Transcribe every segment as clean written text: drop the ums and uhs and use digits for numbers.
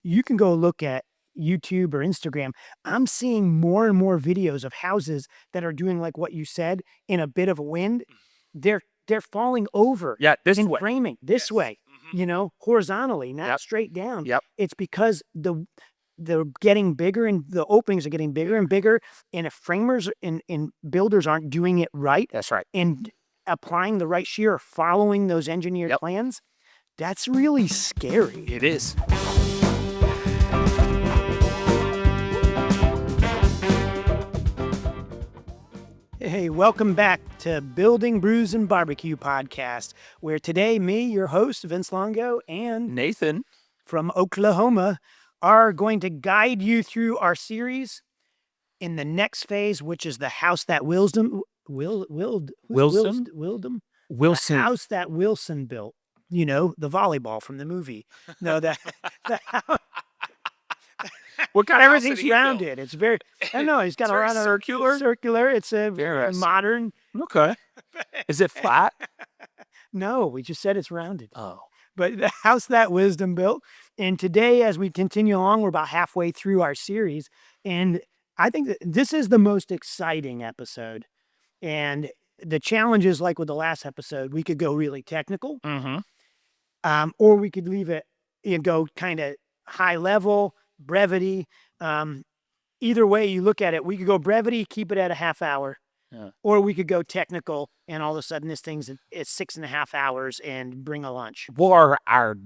you can go look at YouTube or Instagram. I'm seeing more and more videos of houses that are doing like what you said in a bit of a wind. They're falling over Yeah, this in way. framing this way, horizontally, not Yep. straight down. Yep. It's because they're getting bigger and the openings are getting bigger and bigger. And if framers and builders aren't doing it right That's right. and applying the right shear, following those engineered Yep. plans, that's really scary. It is. Hey, welcome back to Building, Brews, and Barbecue podcast, where today me, your host, Vince Longo, and Nathan from Oklahoma are going to guide you through our series in the next phase, which is the house that Wilson. Wilson? The house that Wilson built. You know, the volleyball from the movie. No, the house. What kind of house did Everything's he rounded. build? It's very. I don't know. He's got It's a very lot of circular? Circular. It's a Very modern. Okay. Is it flat? No, we just said it's rounded. Oh. But the house that wisdom built. And today, as we continue along, we're about halfway through our series. And I think that this is the most exciting episode. And the challenge is like with the last episode, we could go really technical, or we could leave it and go kind of high level, brevity. Either way you look at it, we could go brevity, keep it at a half hour. Yeah. Or we could go technical, and all of a sudden this thing's at 6.5 hours and bring a lunch. Well, our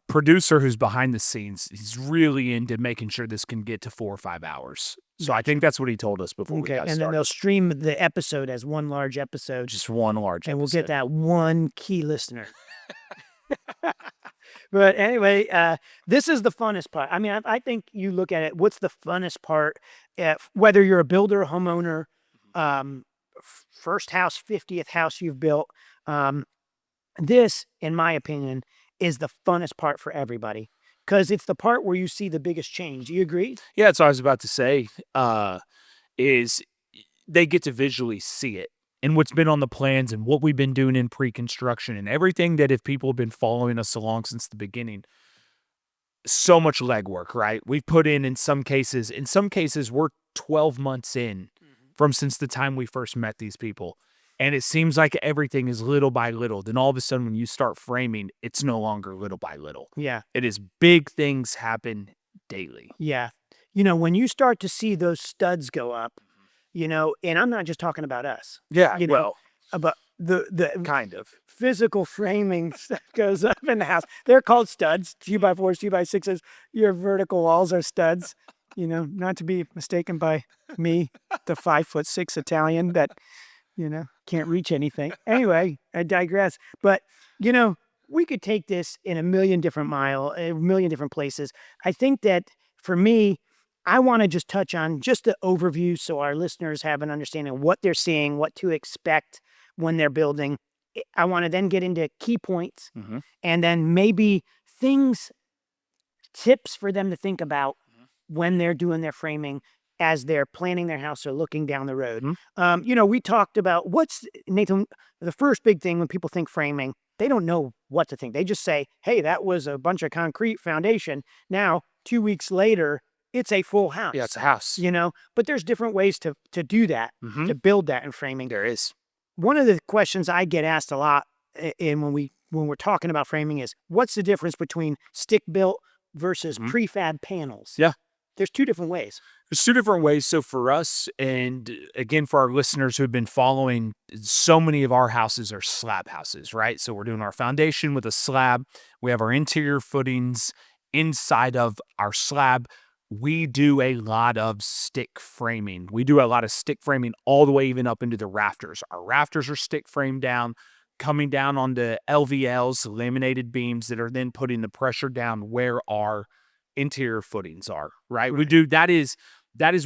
producer who's behind the scenes, he's really into making sure this can get to 4 or 5 hours. So I think that's what he told us before we got and then started. they'll stream the episode as one large episode. Just one large and episode. we'll get that one key listener. But anyway, this is the funnest part. I mean, I think you look at it, what's the funnest part, whether you're a builder, homeowner, first house, 50th house you've built. This, in my opinion, is the funnest part for everybody because it's the part where you see the biggest change. Do you agree? Yeah, that's what I was about to say, is they get to visually see it and what's been on the plans and what we've been doing in pre-construction and everything that if people have been following us along since the beginning, so much legwork, right? We've put in some cases, we're 12 months in from since the time we first met these people. And it seems like everything is little by little. Then all of a sudden, when you start framing, it's no longer little by little. Yeah. It is big things happen daily. Yeah. When you start to see those studs go up, and I'm not just talking about us. Yeah, But the kind of physical framing that goes up in the house. They're called studs, 2x4s, 2x6s. Your vertical walls are studs, not to be mistaken by me, the 5'6" Italian that, can't reach anything. Anyway, I digress. But, we could take this in a million different places. I think that for me, I want to just touch on just the overview so our listeners have an understanding of what they're seeing, what to expect when they're building. I want to then get into key points and then maybe tips for them to think about when they're doing their framing as they're planning their house or looking down the road. We talked about Nathan, the first big thing when people think framing, they don't know what to think. They just say, hey, that was a bunch of concrete foundation. Now, 2 weeks later, it's a full house. Yeah, it's a house. But there's different ways to do that, to build that in framing. There is. One of the questions I get asked a lot when we're talking about framing is, what's the difference between stick-built versus prefab panels? Yeah. There's two different ways. There's two different ways. So for us, and again, for our listeners who've been following, so many of our houses are slab houses, right? So we're doing our foundation with a slab. We have our interior footings inside of our slab. We do a lot of stick framing. We do a lot of stick framing all the way even up into the rafters. Our rafters are stick framed down, coming down onto LVLs, laminated beams that are then putting the pressure down where our interior footings are, right? We do, that is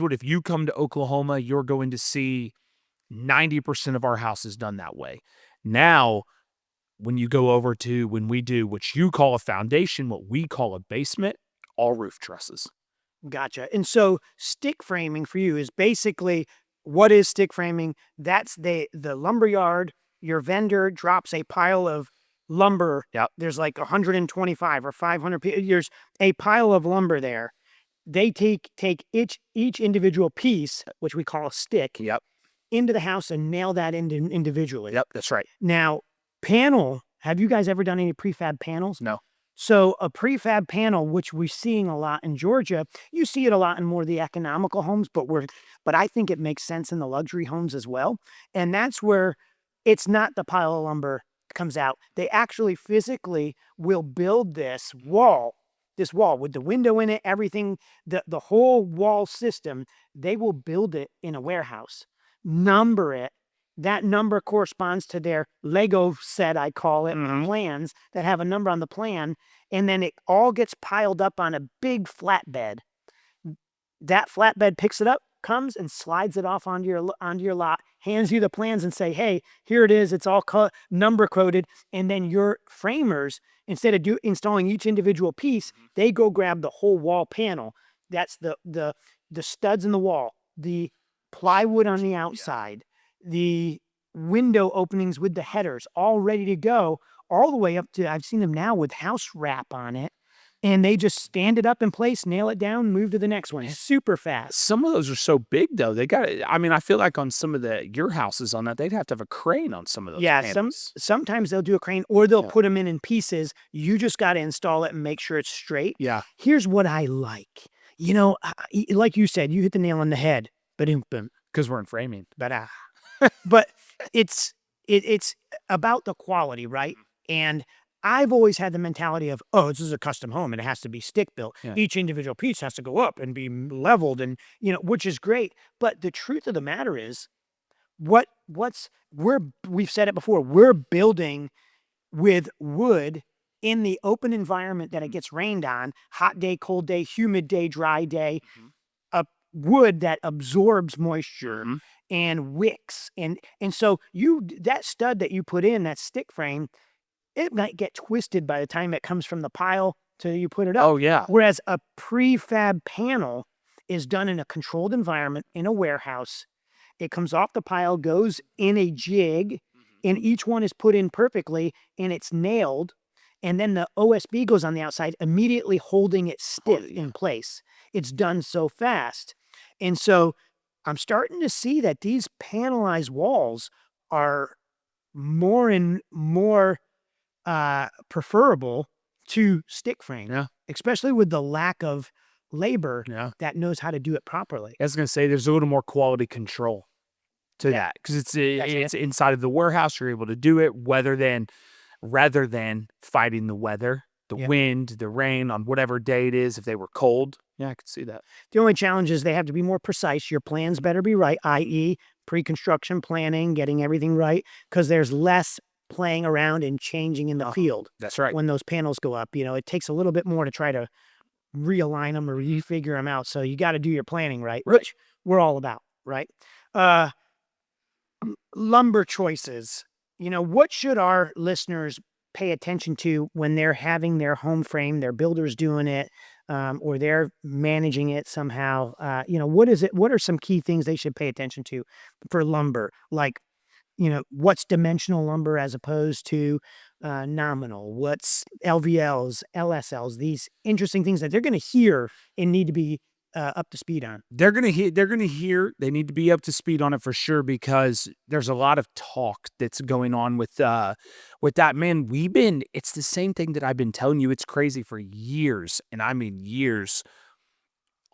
what, if you come to Oklahoma, you're going to see 90% of our houses done that way. Now, when you go over to, when we do what you call a foundation, what we call a basement, all roof trusses. Gotcha. And so stick framing for you is basically, what is stick framing? That's the lumberyard. Your vendor drops a pile of lumber. Yep. There's like 125 or 500. There's a pile of lumber there. They take each individual piece, which we call a stick, Yep. into the house and nail that individually. Yep. That's right. Now, panel. Have you guys ever done any prefab panels? No. So a prefab panel, which we're seeing a lot in Georgia, you see it a lot in more of the economical homes, but I think it makes sense in the luxury homes as well. And that's where it's not the pile of lumber comes out. They actually physically will build this wall with the window in it, everything, the whole wall system. They will build it in a warehouse, number it. That number corresponds to their Lego set, I call it, plans that have a number on the plan. And then it all gets piled up on a big flatbed. That flatbed picks it up, comes and slides it off onto your lot, hands you the plans and say, hey, here it is. It's all number coded. And then your framers, instead of installing each individual piece, they go grab the whole wall panel. That's the studs in the wall, the plywood on the outside, the window openings with the headers, all ready to go, all the way up to, I've seen them now with house wrap on it. And they just stand it up in place, nail it down, move to the next one. Super fast. Some of those are so big though. They got. I mean, I feel like on some of your houses on that, they'd have to have a crane on some of those. Yeah, panels. sometimes they'll do a crane or they'll put them in pieces. You just got to install it and make sure it's straight. Yeah. Here's what I like. You know, like you said, you hit the nail on the head. Because we're in framing. But it's about the quality, right? And I've always had the mentality of, oh, this is a custom home and it has to be stick built. Yeah. Each individual piece has to go up and be leveled and, which is great. But the truth of the matter is we've said it before, we're building with wood in the open environment that it gets rained on, hot day, cold day, humid day, dry day, a wood that absorbs moisture and wicks. And so that stud that you put in, that stick frame, it might get twisted by the time it comes from the pile till you put it up. Oh, yeah. Whereas a prefab panel is done in a controlled environment in a warehouse. It comes off the pile, goes in a jig, and each one is put in perfectly, and it's nailed. And then the OSB goes on the outside, immediately holding it stiff in place. It's done so fast. And so I'm starting to see that these panelized walls are more and more preferable to stick frame, especially with the lack of labor that knows how to do it properly. I was going to say there's a little more quality control to that because it's inside of the warehouse. You're able to do it rather than fighting the weather, the wind, the rain on whatever day it is. If they were cold, I could see that. The only challenge is they have to be more precise. Your plans better be right, i.e. pre-construction planning, getting everything right, because there's less playing around and changing in the field. That's right. When those panels go up, it takes a little bit more to try to realign them or refigure them out. So you got to do your planning right, which we're all about, right? Lumber choices. What should our listeners pay attention to when they're having their home frame, their builder's doing it, or they're managing it somehow? What is it? What are some key things they should pay attention to for lumber? Like, what's dimensional lumber as opposed to nominal? What's LVLs, LSLs? These interesting things that they're going to hear and need to be up to speed on. They're going to hear. They need to be up to speed on it for sure because there's a lot of talk that's going on with that. Man, it's the same thing that I've been telling you. It's crazy for years, and I mean years.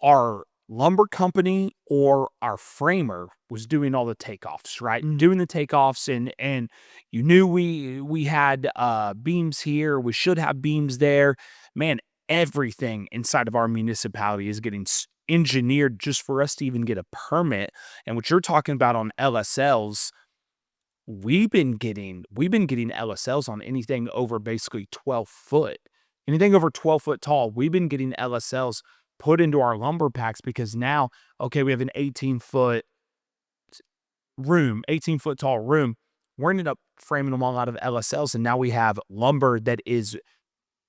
Our lumber company or our framer was doing all the takeoffs, right? Doing the takeoffs and you knew we had beams here, we should have beams there. Man, everything inside of our municipality is getting engineered just for us to even get a permit. And what you're talking about on LSLs, we've been getting LSLs on anything over basically 12 foot. Anything over 12 foot tall, we've been getting LSLs put into our lumber packs because now, we have an 18 foot tall room. We're ended up framing them all out of LSLs, and now we have lumber that is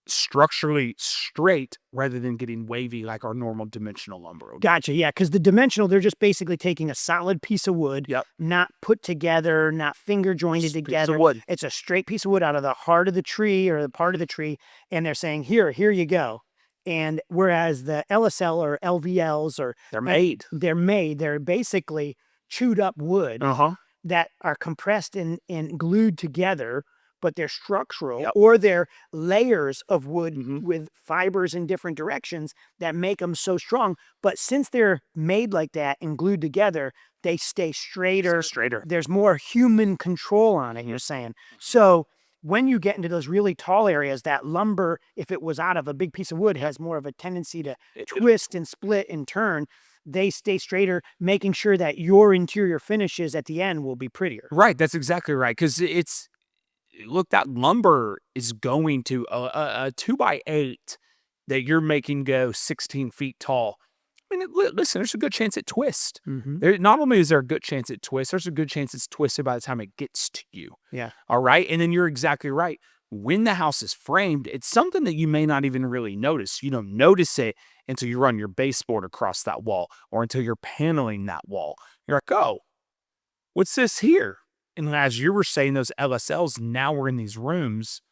structurally straight rather than getting wavy like our normal dimensional lumber. Gotcha. Yeah, because the dimensional, they're just basically taking a solid piece of wood, Yep. not put together, not finger jointed Just a piece of together. wood. It's a straight piece of wood out of the heart of the tree or the part of the tree, and they're saying, here you go. And whereas the LSL or LVLs or They're made. they're basically chewed up wood that are compressed and glued together, but they're structural. Yep. Or they're layers of wood Mhm. with fibers in different directions that make them so strong. But since they're made like that and glued together, they stay straighter. Straighter. There's more human control on it, you're saying. So when you get into those really tall areas, that lumber, if it was out of a big piece of wood, has more of a tendency to twist and split and turn. They stay straighter, making sure that your interior finishes at the end will be prettier. Right. That's exactly right. Because look, that lumber is going to a 2x8 that you're making go 16 feet tall. I mean, listen, there's a good chance it twists. Not only is there a good chance it twists, there's a good chance it's twisted by the time it gets to you. Yeah. All right. And then you're exactly right. When the house is framed, it's something that you may not even really notice. You don't notice it until you run your baseboard across that wall or until you're paneling that wall. You're like, oh, what's this here? And as you were saying, those LSLs, now we're in these rooms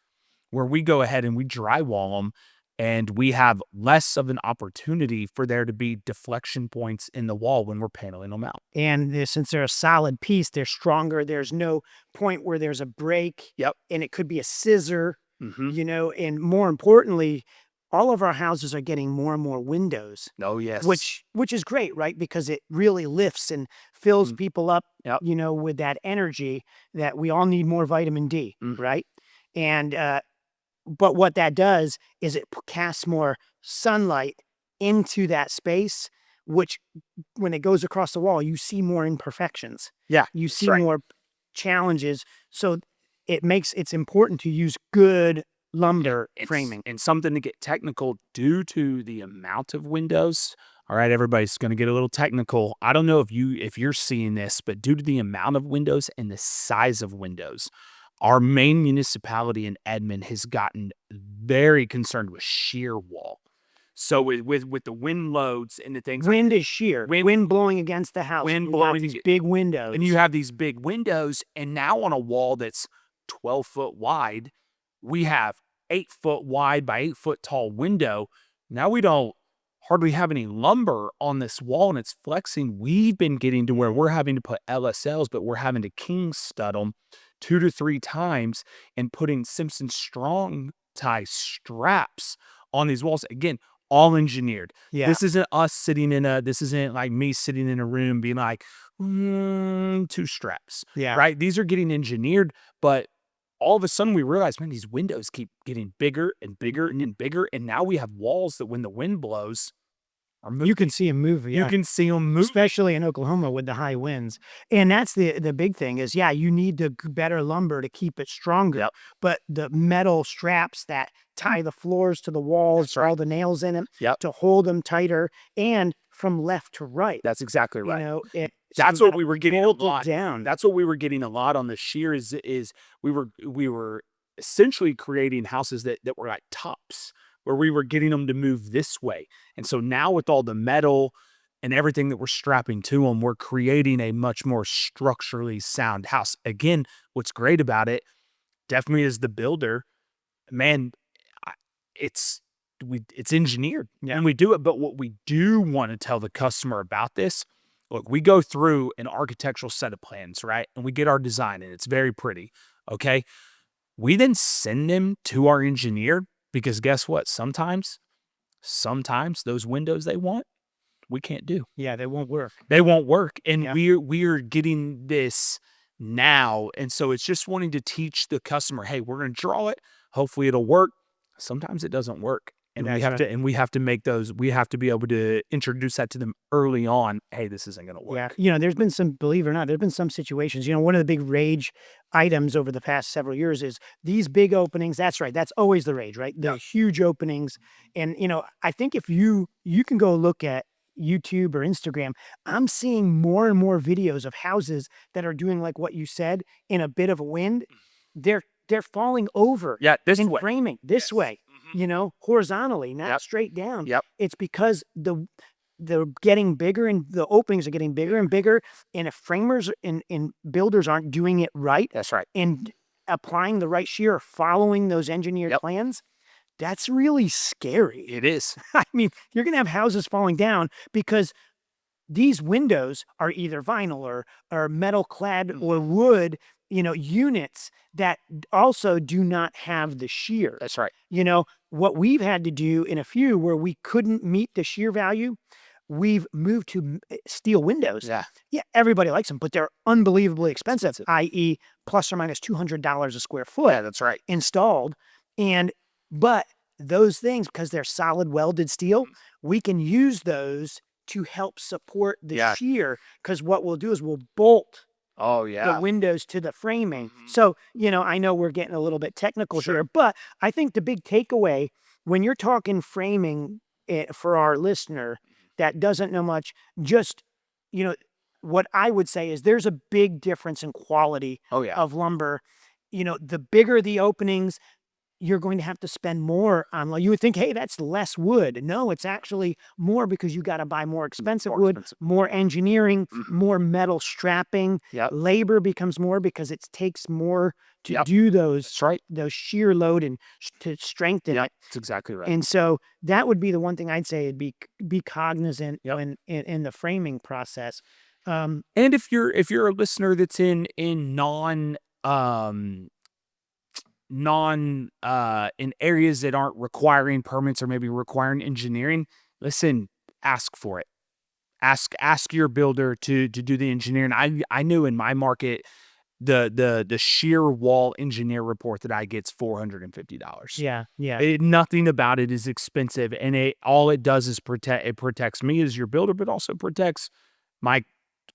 where we go ahead and we drywall them, and we have less of an opportunity for there to be deflection points in the wall when we're paneling them out. And since they're a solid piece, they're stronger. There's no point where there's a break. Yep. And it could be a scissor, and more importantly, all of our houses are getting more and more windows. Oh, yes. Which is great, right? Because it really lifts and fills people up, Yep. With that energy that we all need more vitamin D, right? And but what that does is it casts more sunlight into that space, which when it goes across the wall, you see more imperfections. Yeah. You that's see right. more challenges. So it's important to use good lumber framing. And something to get technical due to the amount of windows. All right, everybody's going to get a little technical. I don't know if you're seeing this, but due to the amount of windows and the size of windows, our main municipality in Edmond has gotten very concerned with shear wall. So with the wind loads and the things, Wind is shear. Wind blowing against the house. Wind You got blowing these big windows. and you have these big windows, and now on a wall that's 12 foot wide, we have 8 foot wide by 8 foot tall window. Now we don't hardly have any lumber on this wall, and it's flexing. We've been getting to where we're having to put LSLs, but we're having to king stud them 2 to 3 times and putting Simpson strong tie straps on these walls. Again, all engineered. Yeah. This isn't this isn't like me sitting in a room being like, 2 straps. Yeah. Right. These are getting engineered, but all of a sudden we realize, man, these windows keep getting bigger and bigger and bigger. And now we have walls that when the wind blows are moving. You can see them move. Yeah. You can see them move. Especially in Oklahoma with the high winds. And that's the big thing is, you need the better lumber to keep it stronger. Yep. But the metal straps that tie the floors to the walls, all the nails in them, to hold them tighter and from left to right. That's exactly right. That's what we were getting a lot. Down. That's what we were getting a lot on the shear is we were essentially creating houses that were like tops, where we were getting them to move this way. And so now with all the metal and everything that we're strapping to them, we're creating a much more structurally sound house. Again, what's great about it, definitely as the builder, man, it's engineered and we do it. But what we do want to tell the customer about this, look, we go through an architectural set of plans, right? And we get our design and it's very pretty. Okay. We then send them to our engineer because guess what? Sometimes those windows they want, we can't do. Yeah, they won't work. They won't work. And we're getting this now. And so it's just wanting to teach the customer, hey, we're going to draw it. Hopefully it'll work. Sometimes it doesn't work. And we have to make those, we have to be able to introduce that to them early on. Hey, this isn't going to work. Yeah. There's been some, believe it or not, there's been some situations, one of the big rage items over the past several years is these big openings. That's right. That's always the rage, right? The huge openings. And, I think if you can go look at YouTube or Instagram, I'm seeing more and more videos of houses that are doing like what you said in a bit of a wind. They're falling over. Yeah, this in way. framing this way. horizontally, not Yep. straight down. Yep. It's because they're getting bigger and the openings are getting bigger and bigger. And if framers and builders aren't doing it right That's right. and applying the right shear, following those engineered Yep. plans, that's really scary. It is. I mean, you're going to have houses falling down because these windows are either vinyl or metal clad or wood, units that also do not have the shear. That's right. What we've had to do in a few where we couldn't meet the shear value, we've moved to steel windows. Yeah. Yeah, everybody likes them, but they're unbelievably expensive, i.e. plus or minus $200 a square foot. Yeah, that's right. Installed. But those things, because they're solid welded steel, we can use those to help support the shear, because what we'll do is we'll bolt the windows to the framing. So, I know we're getting a little bit technical here, but I think the big takeaway when you're talking framing for our listener that doesn't know much, just, what I would say is there's a big difference in quality of lumber. The bigger the openings, you're going to have to spend more on. You would think, hey, that's less wood. No, it's actually more because you got to buy more expensive wood, more engineering, more metal strapping. Labor becomes more because it takes more to do those shear load and to strengthen it. That's exactly right. And so that would be the one thing I'd say, be cognizant in the framing process. And if you're a listener that's in in areas that aren't requiring permits or maybe requiring engineering, listen, ask for it. Ask your builder to do the engineering. I knew in my market the shear wall engineer report that I get's $450. Yeah. Nothing about it is expensive, and all it does is protects me as your builder, but also protects my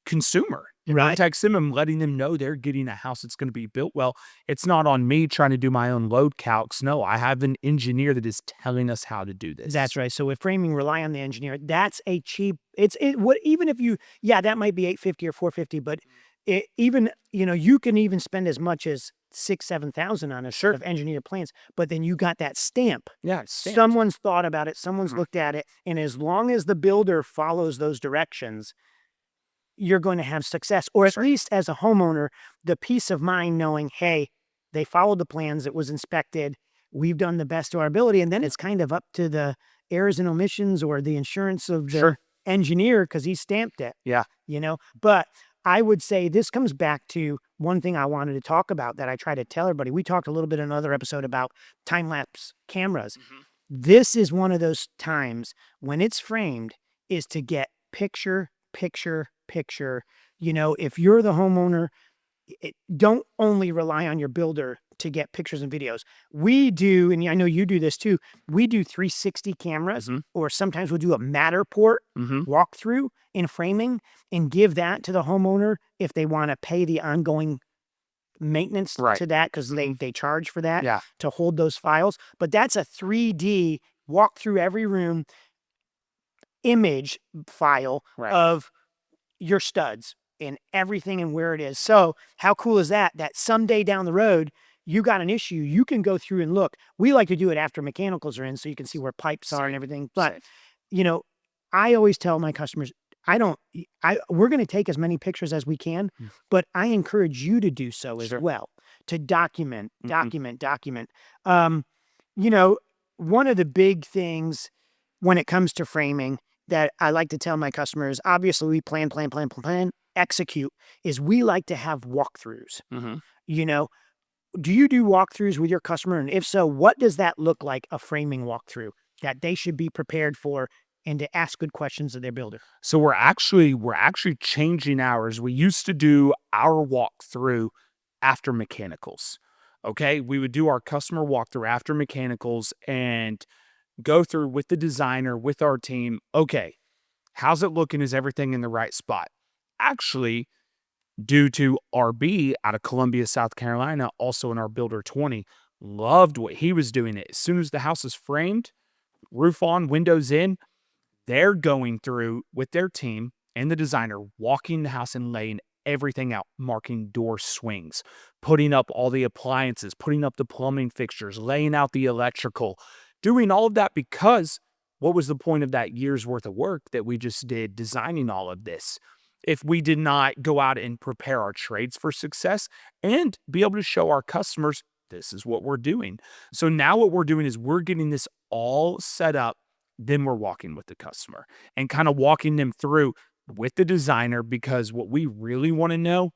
consumer. It protects them and letting them know they're getting a house that's going to be built well. It's not on me trying to do my own load calcs. No, I have an engineer that is telling us how to do this. That's right. So with framing, rely on the engineer. That's a cheap. Even if you, that might be $850 or $450, but you can even spend as much as $6,000-7,000 on a set of engineered plans. But then you got that stamp. Yeah, it's stamped. Someone's thought about it. Someone's looked at it, and as long as the builder follows those directions, you're going to have success, or at least as a homeowner, the peace of mind knowing, hey, they followed the plans, it was inspected, we've done the best to our ability, and then it's kind of up to the errors and omissions or the insurance of the engineer because he stamped it. Yeah. But I would say this comes back to one thing I wanted to talk about that I try to tell everybody. We talked a little bit in another episode about time-lapse cameras. This is one of those times when it's framed is to get picture. If you're the homeowner, don't only rely on your builder to get pictures and videos. We do, and I know you do this too, we do 360 cameras, or sometimes we'll do a Matterport walkthrough in framing and give that to the homeowner if they want to pay the ongoing maintenance to that, because they charge for that to hold those files. But that's a 3D walk through every room image file of your studs and everything and where it is. So how cool is that? That someday down the road, you got an issue, you can go through and look. We like to do it after mechanicals are in so you can see where pipes are and everything. But, I always tell my customers, we're going to take as many pictures as we can, but I encourage you to do so as well, to document. One of the big things when it comes to framing that I like to tell my customers, obviously we plan, execute, is we like to have walkthroughs. Do you do walkthroughs with your customer? And if so, what does that look like, a framing walkthrough that they should be prepared for and to ask good questions of their builder? So we're actually changing ours. We used to do our walkthrough after mechanicals. Okay, we would do our customer walkthrough after mechanicals and go through with the designer, with our team. Okay, how's it looking? Is everything in the right spot? Actually, due to RB out of Columbia, South Carolina, also in our Builder 20, loved what he was doing. As soon as the house is framed, roof on, windows in, they're going through with their team and the designer, walking the house and laying everything out, marking door swings, putting up all the appliances, putting up the plumbing fixtures, laying out the electrical, doing all of that because what was the point of that year's worth of work that we just did designing all of this? If we did not go out and prepare our trades for success and be able to show our customers, this is what we're doing. So now what we're doing is we're getting this all set up. Then we're walking with the customer and kind of walking them through with the designer, because what we really want to know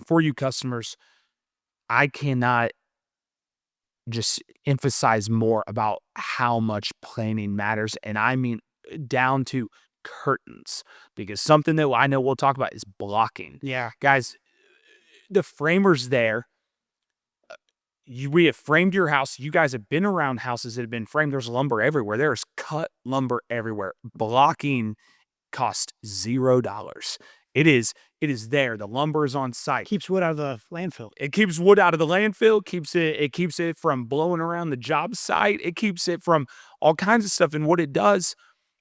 for you customers, I cannot just emphasize more about how much planning matters. And I mean, down to curtains, because something that I know we'll talk about is blocking. Yeah. Guys, the framers there, we have framed your house. You guys have been around houses that have been framed. There's lumber everywhere. There's cut lumber everywhere. Blocking costs $0. It is there. The lumber is on site. Keeps wood out of the landfill. It keeps wood out of the landfill, it keeps it from blowing around the job site. It keeps it from all kinds of stuff. And what it does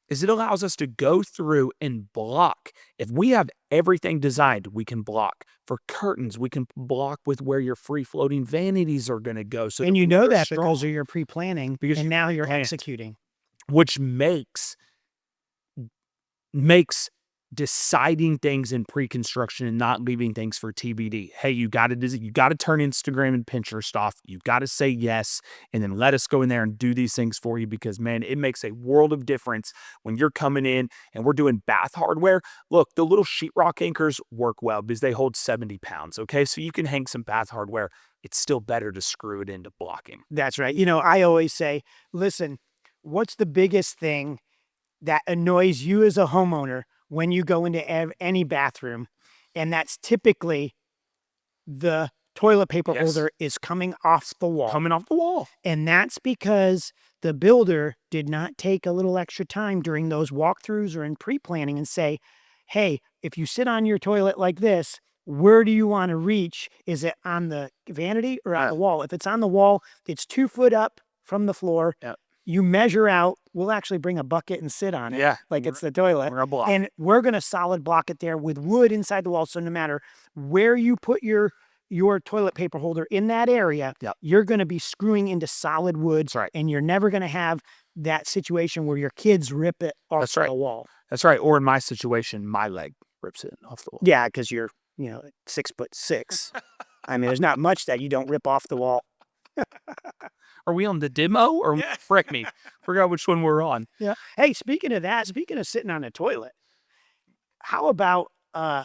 is it allows us to go through and block. If we have everything designed, we can block. For curtains, we can block with where your free-floating vanities are going to go. So And you know that because of your pre-planning, Because and you now you're planned. executing. which makes deciding things in pre-construction and not leaving things for TBD. Hey, you got to turn Instagram and Pinterest off. You got to say yes, and then let us go in there and do these things for you, because man, it makes a world of difference when you're coming in and we're doing bath hardware. Look, the little sheetrock anchors work well because they hold 70 pounds. Okay, so you can hang some bath hardware. It's still better to screw it into blocking. That's right. You know, I always say, listen, what's the biggest thing that annoys you as a homeowner when you go into any bathroom? And that's typically the toilet paper Yes. holder is coming off the wall. Coming off the wall. And that's because the builder did not take a little extra time during those walkthroughs or in pre-planning and say, hey, if you sit on your toilet like this, where do you want to reach? Is it on the vanity or on the wall? If it's on the wall, it's 2 foot up from the floor. Yep. You measure out. We'll actually bring a bucket and sit on it. Yeah. Like it's the toilet. We're a block. And we're going to solid block it there with wood inside the wall. So no matter where you put your toilet paper holder in that area, Yep. you're going to be screwing into solid wood. That's right. And you're never going to have that situation where your kids rip it off That's right. the wall. That's right. Or in my situation, my leg rips it off the wall. Yeah, because you're, 6'6". I mean, there's not much that you don't rip off the wall. Are we on the demo or frick me? Forgot which one we're on. Yeah. Hey, speaking of sitting on a toilet, how about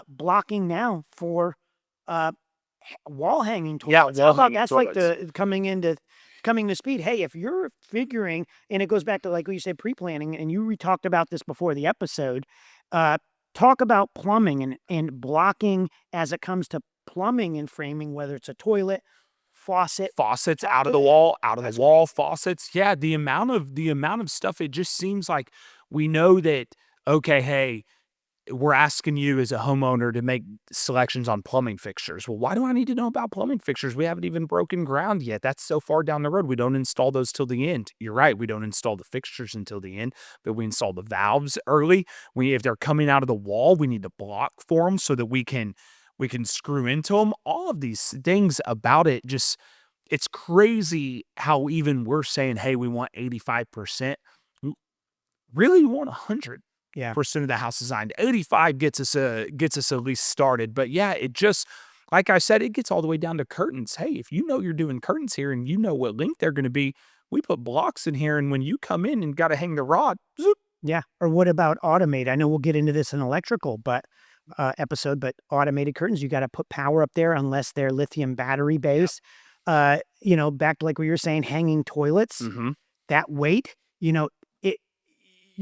blocking now for wall hanging toilets? Yeah, How about wall-hanging that's like toilets. the coming to speed. Hey, if you're figuring, and it goes back to like what you said, pre-planning, and we talked about this before the episode. Talk about plumbing and blocking as it comes to plumbing and framing, whether it's a toilet, faucets out of the wall, faucets. Yeah, the amount of stuff, it just seems like we know that, okay, hey, we're asking you as a homeowner to make selections on plumbing fixtures. Well, why do I need to know about plumbing fixtures? We haven't even broken ground yet. That's so far down the road. We don't install those till the end. You're right. We don't install the fixtures until the end, but we install the valves early. If they're coming out of the wall, we need to block for them so that we can screw into them. All of these things about it, just, it's crazy how even we're saying, hey, we want 85%. Really, we want 100%. Yeah. Of the house designed. 85 gets us at least started. But yeah, it just, like I said, it gets all the way down to curtains. Hey, if you know you're doing curtains here and you know what length they're going to be, we put blocks in here, and when you come in and got to hang the rod, zoop. Yeah. Or what about automated? I know we'll get into this in electrical, but episode, but automated curtains, you got to put power up there unless they're lithium battery based. Back to like what you're saying, hanging toilets, that weight,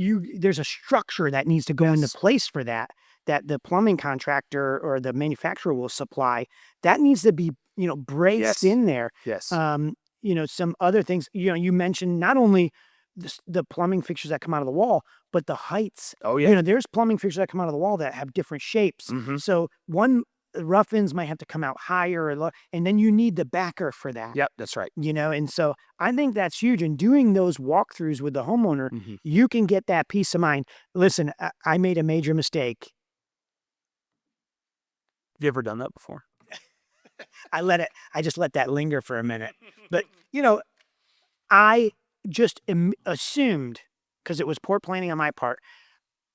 there's a structure that needs to go into place for that the plumbing contractor or the manufacturer will supply. That needs to be, braced in there. Yes. Some other things, you mentioned not only the plumbing fixtures that come out of the wall, but the heights. Oh yeah. There's plumbing fixtures that come out of the wall that have different shapes. So rough ends might have to come out higher or low, and then you need the backer for that. Yep, that's right. And so I think that's huge. And doing those walkthroughs with the homeowner, you can get that peace of mind. Listen, I made a major mistake. Have you ever done that before? I just let that linger for a minute. But, I just assumed, because it was poor planning on my part,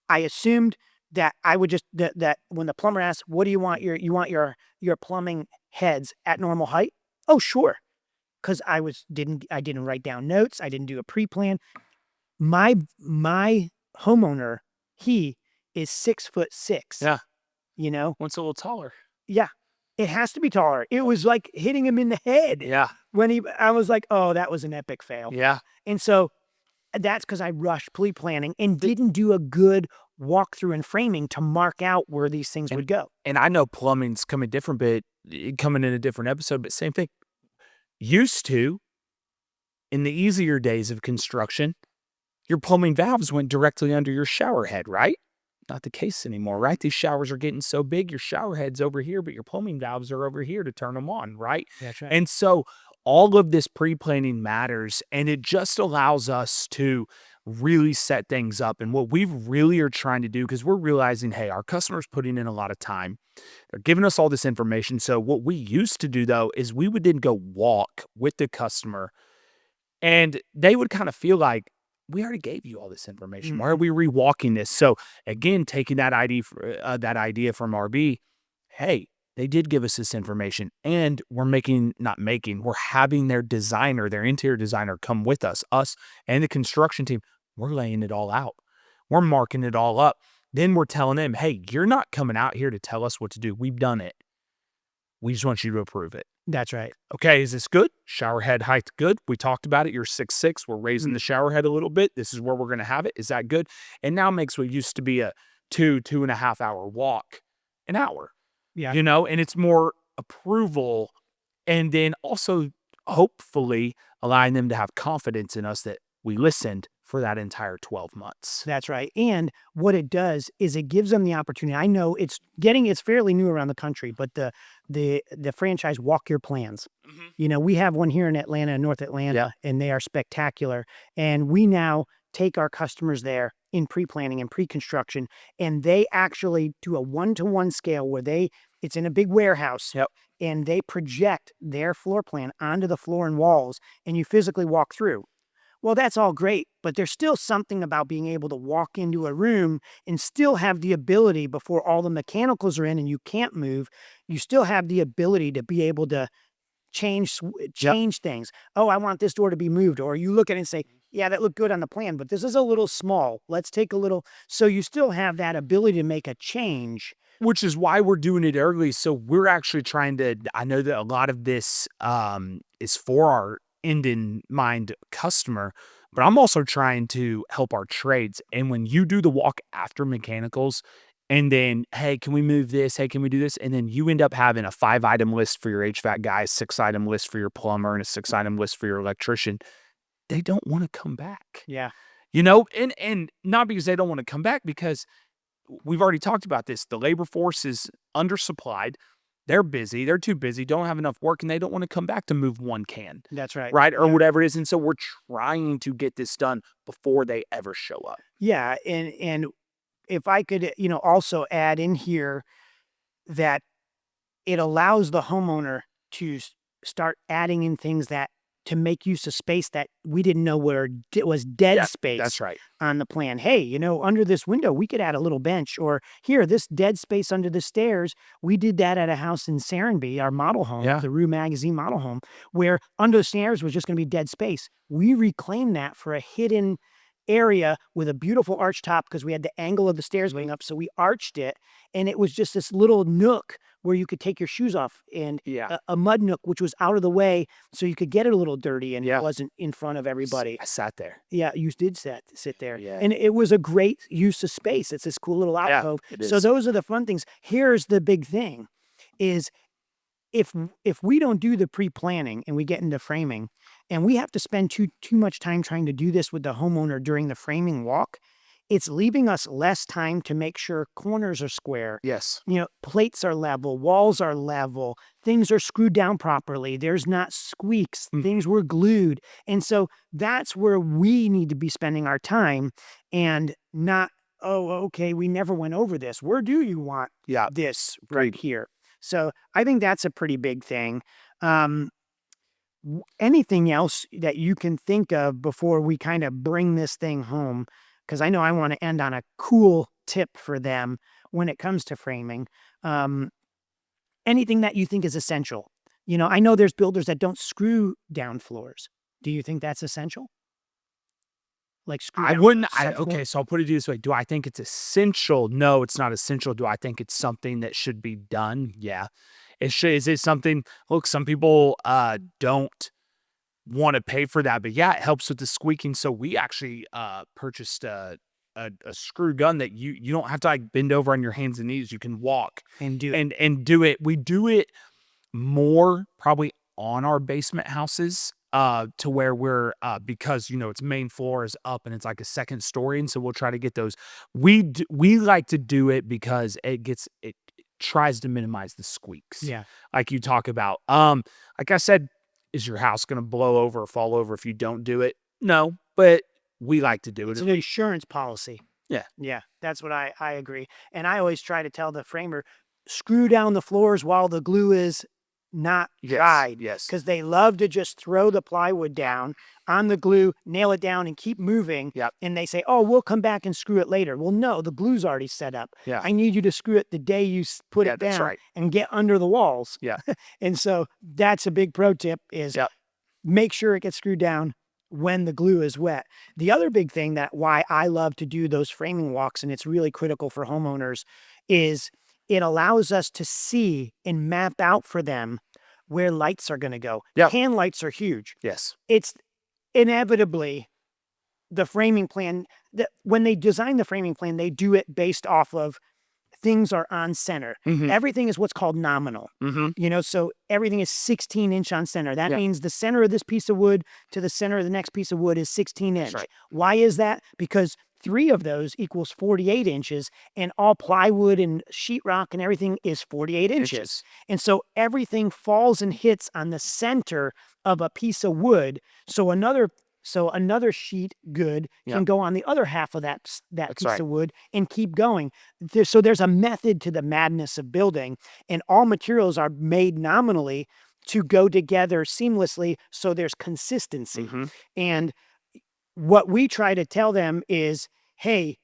I assumed that I would just that when the plumber asked, "What do you want your plumbing heads at normal height?" Oh, sure, because I didn't write down notes. I didn't do a pre-plan. My homeowner, he is 6'6". Yeah. You know, One's a little taller. yeah, it has to be taller. It was like hitting him in the head Yeah. when I was like, oh, that was an epic fail. Yeah. And so that's because I rushed pre-planning and didn't do a good walkthrough and framing to mark out where these things would go. And I know plumbing's coming in a different episode, but same thing. Used to, in the easier days of construction, your plumbing valves went directly under your shower head, right? Not the case anymore, right? These showers are getting so big, your shower head's over here, but your plumbing valves are over here to turn them on, right? That's right. And so all of this pre-planning matters, and it just allows us to really set things up. And what we really are trying to do, because we're realizing, hey, our customers putting in a lot of time. They're giving us all this information. So what we used to do, though, is we would then go walk with the customer, and they would kind of feel like, we already gave you all this information. Why are we rewalking this? So again, taking that idea from RB, hey, they did give us this information, and we're having their designer, their interior designer, come with us and the construction team. We're laying it all out. We're marking it all up. Then we're telling them, hey, you're not coming out here to tell us what to do. We've done it. We just want you to approve it. That's right. Okay, is this good? Shower head height good. We talked about it. You're 6'6". We're raising the shower head a little bit. This is where we're going to have it. Is that good? And now makes what used to be a 2.5 hour walk an hour. Yeah. You know, and it's more approval, and then also hopefully allowing them to have confidence in us that we listened for that entire 12 months. That's right. And what it does is it gives them the opportunity. I know it's fairly new around the country, but the franchise Walk Your Plans. You know, we have one here in Atlanta, North Atlanta, and they are spectacular. And we now take our customers there in pre-planning and pre-construction, and they actually do a 1-to-1 scale where it's in a big warehouse, and they project their floor plan onto the floor and walls, and you physically walk through. Well, that's all great, but there's still something about being able to walk into a room and still have the ability, before all the mechanicals are in and you can't move, you still have the ability to be able to change things. Oh, I want this door to be moved. Or you look at it and say, yeah, that looked good on the plan, but this is a little small. Let's take a little. So you still have that ability to make a change. Which is why we're doing it early. So we're actually trying to, I know that a lot of this is for our end in mind customer, but I'm also trying to help our trades. And when you do the walk after mechanicals, and then, hey, can we move this? Hey, can we do this? And then you end up having a 5-item list for your HVAC guy, a 6-item list for your plumber, and a 6-item list for your electrician. They don't want to come back. Yeah. You know, and not because they don't want to come back, because we've already talked about this. The labor force is undersupplied. They're busy. They're too busy, don't have enough work, and they don't want to come back to move one can. That's right. Right? Or whatever it is. And so we're trying to get this done before they ever show up. Yeah. And if I could, also add in here that it allows the homeowner to start adding in things that to make use of space that we didn't know was dead space. That's right. On the plan. Hey, under this window, we could add a little bench, or here, this dead space under the stairs. We did that at a house in Serenby, our model home, the Rue Magazine model home, where under the stairs was just going to be dead space. We reclaimed that for a hidden area with a beautiful arch top, because we had the angle of the stairs going up. So we arched it, and it was just this little nook where you could take your shoes off, and a mud nook, which was out of the way, so you could get it a little dirty and it wasn't in front of everybody. I sat there. Yeah, you did sit there. Yeah. And it was a great use of space. It's this cool little alcove. So those are the fun things. Here's the big thing is, if we don't do the pre-planning and we get into framing, and we have to spend too much time trying to do this with the homeowner during the framing walk, it's leaving us less time to make sure corners are square. Yes. Plates are level, walls are level, things are screwed down properly. There's not squeaks, things were glued. And so that's where we need to be spending our time, and not, oh, okay, we never went over this. Where do you want this right here? So I think that's a pretty big thing. anything else that you can think of before we kind of bring this thing home? Because I know I want to end on a cool tip for them when it comes to framing. Um, Anything that you think is essential. I know there's builders that don't screw down floors. Do you think that's essential? Like screw I down wouldn't. subfloor? Okay, so I'll put it this way: do I think it's essential? No, it's not essential. Do I think it's something that should be done? Yeah, it should. Is it something? Look, some people don't want to pay for that, but yeah, it helps with the squeaking. So we actually purchased a screw gun that you don't have to like bend over on your hands and knees. You can walk And do it. and do it. We do it more probably on our basement houses to where we're because its main floor is up and it's like a second story, and so we'll try to get those. We like to do it because it tries to minimize the squeaks, Yeah. like you talk about. Like I said, is your house going to blow over or fall over if you don't do it? No, but we like to do It's it. an insurance policy. Yeah. Yeah, that's what I agree. And I always try to tell the framer, screw down the floors while the glue is not dried. Yes. Because they love to just throw the plywood down on the glue, nail it down, and keep moving. Yep. And they say, oh, we'll come back and screw it later. Well, no, the glue's already set up. Yeah. I need you to screw it the day you put it That's down right. and get under the walls. Yeah. And so that's a big pro tip is Yep. make sure it gets screwed down when the glue is wet. The other big thing that why I love to do those framing walks, and it's really critical for homeowners, is it allows us to see and map out for them where lights are going to go. Yep. Can lights are huge. Yes. It's inevitably the framing plan. When they design the framing plan, they do it based off of things are on center. Mhm. Everything is what's called nominal. So everything is 16-inch on center. That Yeah. means the center of this piece of wood to the center of the next piece of wood is 16-inch. right. Why is that? Because 3 of those equals 48 inches, and all plywood and sheetrock and everything is 48 inches. And so everything falls and hits on the center of a piece of wood. So another sheet good can Yep. go on the other half of that That's piece right. of wood and keep going. So there's a method to the madness of building, and all materials are made nominally to go together seamlessly. So there's consistency. Mhm. And what we try to tell them is, hey,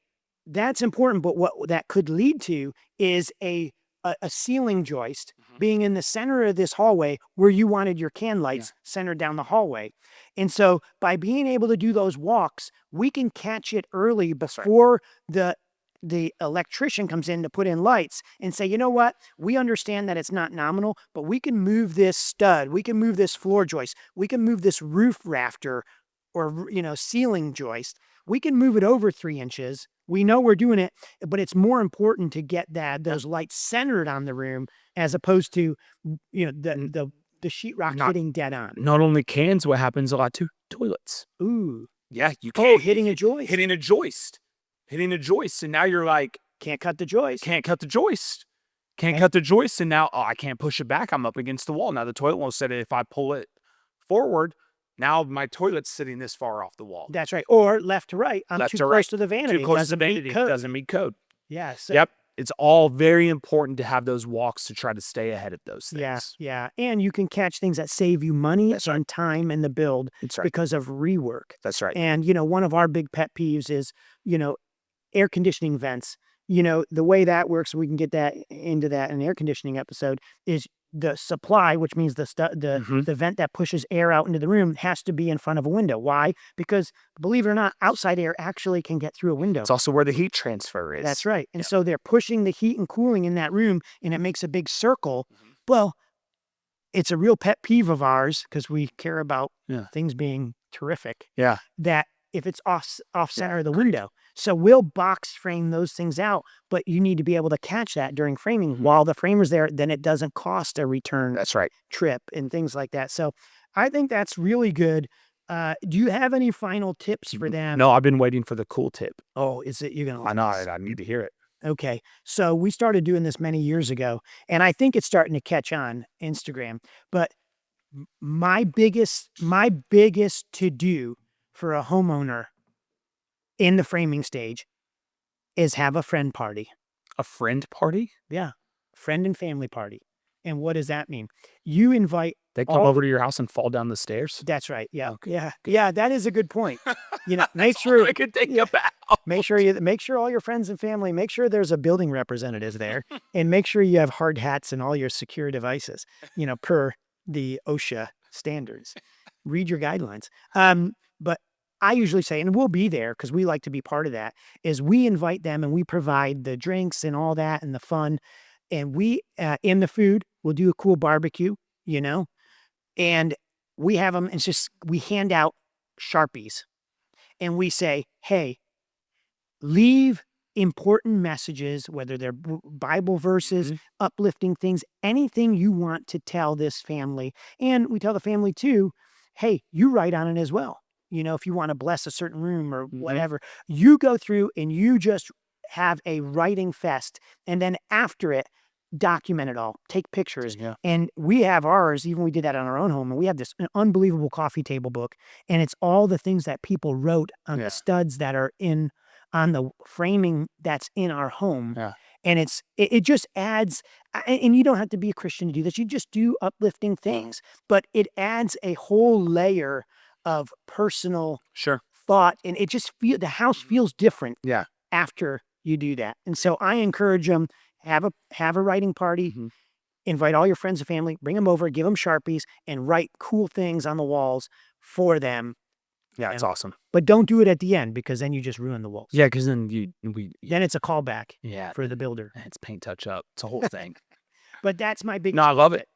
that's important, but what that could lead to is a ceiling joist being in the center of this hallway where you wanted your can lights centered down the hallway. And so by being able to do those walks, we can catch it early before the electrician comes in to put in lights and say, you know what, we understand that it's not nominal, but we can move this stud, we can move this floor joist, we can move this roof rafter or ceiling joist, we can move it over 3 inches. We know we're doing it, but it's more important to get those lights centered on the room as opposed to the sheetrock hitting dead on. Not only cans, what happens a lot too? Toilets. Ooh. Yeah, you Oh, can't hitting a joist. hitting a joist. Hitting a joist, and now you're like, Can't cut the joist. can't cut the joist. Can't cut the joist, and now I can't push it back. I'm up against the wall. Now the toilet won't set it. If I pull it forward, now my toilet's sitting this far off the wall. That's right. Or left to right. I'm Left too to close right. to the vanity. Too close to Doesn't the meet vanity. code. Doesn't meet code. Yeah. So, Yep. It's all very important to have those walks to try to stay ahead of those things. Yeah. Yeah. And you can catch things that save you money and time in the build That's right. because of rework. That's right. And, one of our big pet peeves is, air conditioning vents. The way that works, we can get that into that in an air conditioning episode, is the supply, which means the vent that pushes air out into the room has to be in front of a window. Why? Because believe it or not, outside air actually can get through a window. It's also where the heat transfer is. That's right. And so they're pushing the heat and cooling in that room, and it makes a big circle. Well, it's a real pet peeve of ours because we care about things being terrific. Yeah. That if it's off center of the window. So we'll box frame those things out, but you need to be able to catch that during framing while the framer's there. Then it doesn't cost a return That's right. trip and things like that. So I think that's really good. Do you have any final tips for them? No, I've been waiting for the cool tip. Oh, is it? You're going to I know. I need to hear it. Okay. So we started doing this many years ago, and I think it's starting to catch on Instagram. But my biggest to do for a homeowner in the framing stage is have a friend party. A friend party? Yeah. Friend and family party. And what does that mean? You invite They come all over to your house and fall down the stairs? That's right. Yeah. Okay. Yeah. Yeah. That is a good point. Make That's all sure I could think yeah, about. make sure all your friends and family, make sure there's a building representative there, and make sure you have hard hats and all your secure devices, per the OSHA standards. Read your guidelines. But I usually say, and we'll be there because we like to be part of that, is we invite them and we provide the drinks and all that and the fun. And we, in the food, we'll do a cool barbecue, and we have them. It's just, we hand out Sharpies and we say, hey, leave important messages, whether they're Bible verses, uplifting things, anything you want to tell this family. And we tell the family too, hey, you write on it as well. If you want to bless a certain room or whatever, you go through and you just have a writing fest. And then after it, document it all, take pictures. Yeah. And we have ours, even we did that on our own home, and we have this unbelievable coffee table book. And it's all the things that people wrote on the studs that are on the framing that's in our home. Yeah. And it just adds, and you don't have to be a Christian to do this. You just do uplifting things, but it adds a whole layer of personal thought. And it just the house feels different after you do that. And so I encourage them, have a writing party, invite all your friends and family, bring them over, give them Sharpies, and write cool things on the walls for them. Yeah, it's awesome. But don't do it at the end because then you just ruin the walls. Yeah, because then then it's a callback for the builder. It's paint touch up. It's a whole thing. But that's my big. No, I love it.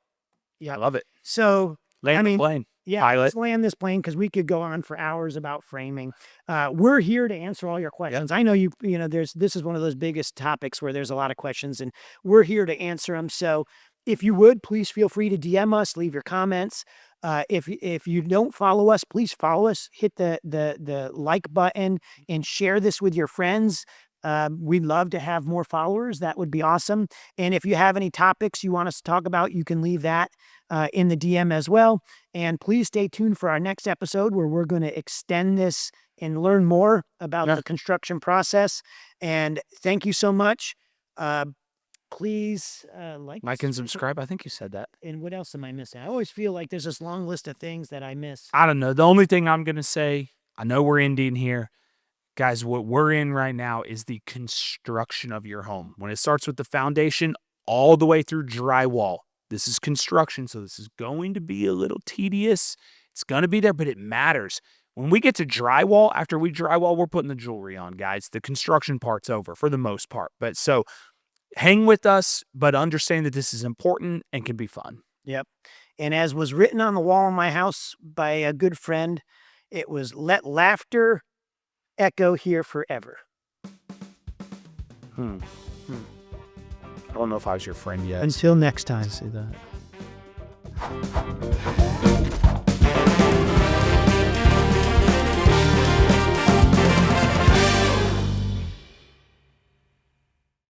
Yeah, I love it. So Land the plane. Yeah, Pilot. let's land this plane because we could go on for hours about framing. We're here to answer all your questions. I know this is one of those biggest topics where there's a lot of questions, and we're here to answer them. So if you would, please feel free to DM us, leave your comments. If you don't follow us, please follow us. Hit the like button and share this with your friends. We'd love to have more followers. That would be awesome. And if you have any topics you want us to talk about, you can leave that in the DM as well. And please stay tuned for our next episode where we're going to extend this and learn more about the construction process. And thank you so much. Please like and subscribe. I think you said that. And what else am I missing? I always feel like there's this long list of things that I miss. I don't know. The only thing I'm going to say, I know we're ending here. Guys, what we're in right now is the construction of your home. When it starts with the foundation all the way through drywall, this is construction, so this is going to be a little tedious. It's going to be there, but it matters. When we get to drywall, after we drywall, we're putting the jewelry on, guys. The construction part's over for the most part. But so hang with us, but understand that this is important and can be fun. Yep. And as was written on the wall in my house by a good friend, it was, let laughter echo here forever. I don't know if I was your friend yet. Until next time. See that.